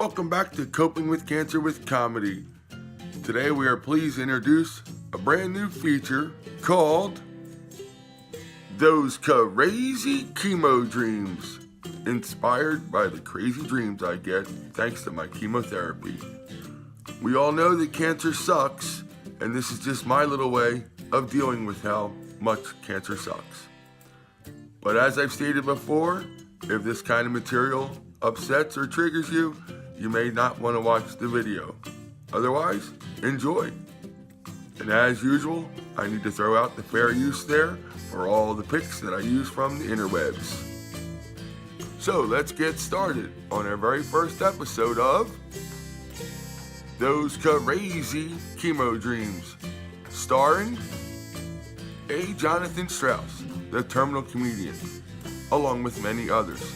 Welcome back to Coping with Cancer with Comedy. Today we are pleased to introduce a brand new feature called Those Crazy Chemo Dreams, inspired by the crazy dreams I get thanks to my chemotherapy. We all know that cancer sucks, and this is just my little way of dealing with how much cancer sucks. But as I've stated before, if this kind of material upsets or triggers you, you may not want to watch the video. Otherwise, enjoy. And as usual, I need to throw out the fair use there for all the pics that I use from the interwebs. So let's get started on our very first episode of Those Crazy Chemo Dreams, starring A. Jonathan Strauss, the terminal comedian, along with many others.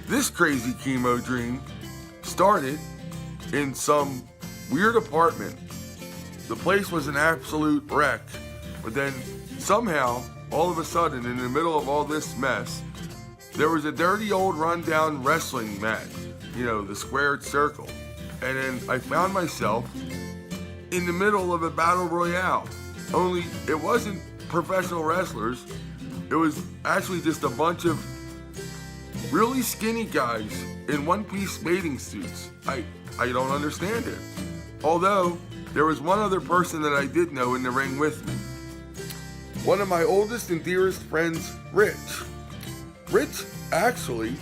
This crazy chemo dream started in some weird apartment. The place was an absolute wreck, but then somehow, all of a sudden, in the middle of all this mess, there was a dirty old rundown wrestling mat, the squared circle. And then I found myself in the middle of a battle royale, only it wasn't professional wrestlers. It was actually just a bunch of really skinny guys in one-piece bathing suits. I don't understand it. Although, there was one other person that I did know in the ring with me. One of my oldest and dearest friends, Rich. Rich, actually,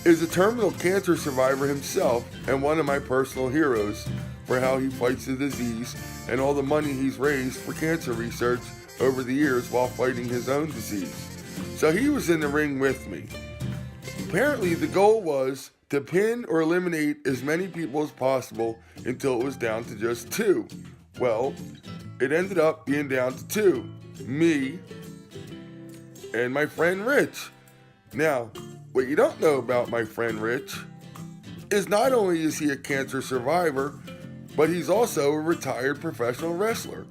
is a terminal cancer survivor himself and one of my personal heroes for how he fights the disease and all the money he's raised for cancer research over the years while fighting his own disease. So he was in the ring with me. Apparently, the goal was to pin or eliminate as many people as possible until it was down to just 2. Well, it ended up being down to 2. Me and my friend Rich. Now, what you don't know about my friend Rich is not only is he a cancer survivor, but he's also a retired professional wrestler.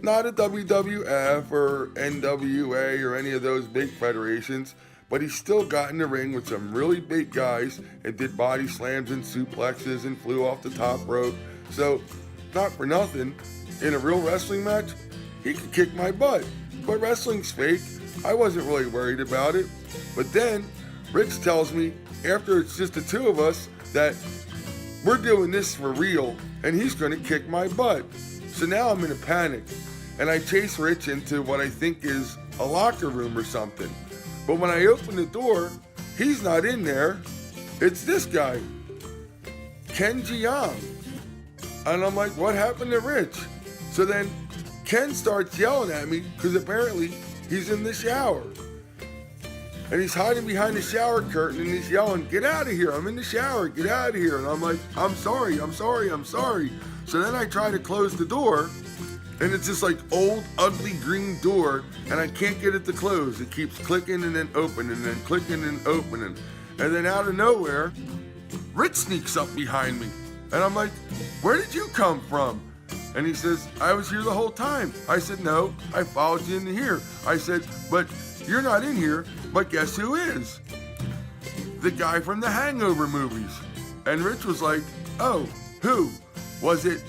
Not a WWF or NWA or any of those big federations, but he still got in the ring with some really big guys and did body slams and suplexes and flew off the top rope. So, not for nothing, in a real wrestling match, he could kick my butt. But wrestling's fake. I wasn't really worried about it. But then, Rich tells me, after it's just the 2 of us, that we're doing this for real and he's going to kick my butt. So now I'm in a panic and I chase Rich into what I think is a locker room or something. But when I open the door, he's not in there. It's this guy, Ken Jiang. And I'm like, what happened to Rich? So then Ken starts yelling at me because apparently he's in the shower. And he's hiding behind the shower curtain and he's yelling, get out of here, I'm in the shower, get out of here. And I'm like, I'm sorry. So then I try to close the door and it's this old ugly green door and I can't get it to close. It keeps clicking and then opening and then clicking and opening. And then out of nowhere, Rich sneaks up behind me. And I'm like, where did you come from? And he says, I was here the whole time. I said, no, I followed you into here. I said, but you're not in here, but guess who is? The guy from the Hangover movies. And Rich was like, oh, who? Was it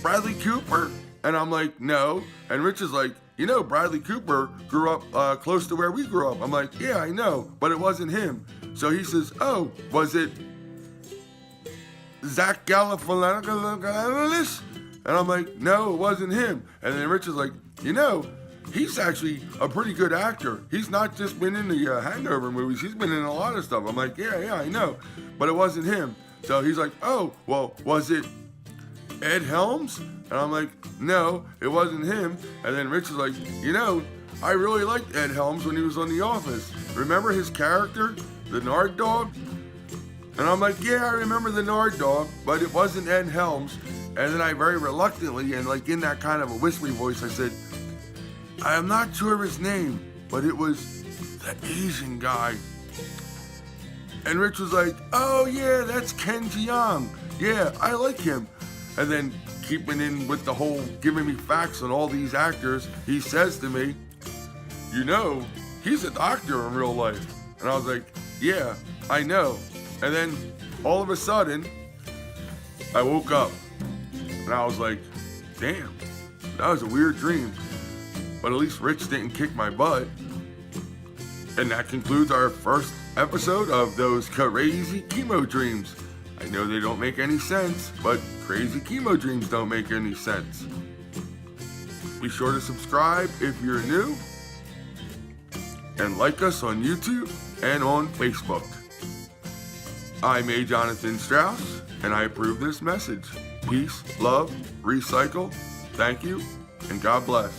Bradley Cooper? And I'm like, no. And Rich is like, Bradley Cooper grew up close to where we grew up. I'm like, yeah, I know, but it wasn't him. So he says, oh, was it Zach Galifianakis? And I'm like, no, it wasn't him. And then Rich is like, he's actually a pretty good actor. He's not just been in the Hangover movies. He's been in a lot of stuff. I'm like, yeah, I know. But it wasn't him. So he's like, oh, well, was it Ed Helms? And I'm like, no, it wasn't him. And then Rich is like, I really liked Ed Helms when he was on The Office. Remember his character, the Nard Dog? And I'm like, yeah, I remember the Nard Dog, but it wasn't Ed Helms. And then I very reluctantly and in that kind of a whispery voice, I said, I am not sure of his name, but it was the Asian guy. And Rich was like, oh yeah, that's Ken Jiang. Yeah, I like him. And then keeping in with the whole giving me facts on all these actors, he says to me, he's a doctor in real life. And I was like, yeah, I know. And then all of a sudden, I woke up and I was like, damn, that was a weird dream. But at least Rich didn't kick my butt. And that concludes our first episode of those crazy chemo dreams. I know they don't make any sense, but crazy chemo dreams don't make any sense. Be sure to subscribe if you're new, and like us on YouTube and on Facebook. I'm A. Jonathan Strauss, and I approve this message. Peace, love, recycle, thank you, and God bless.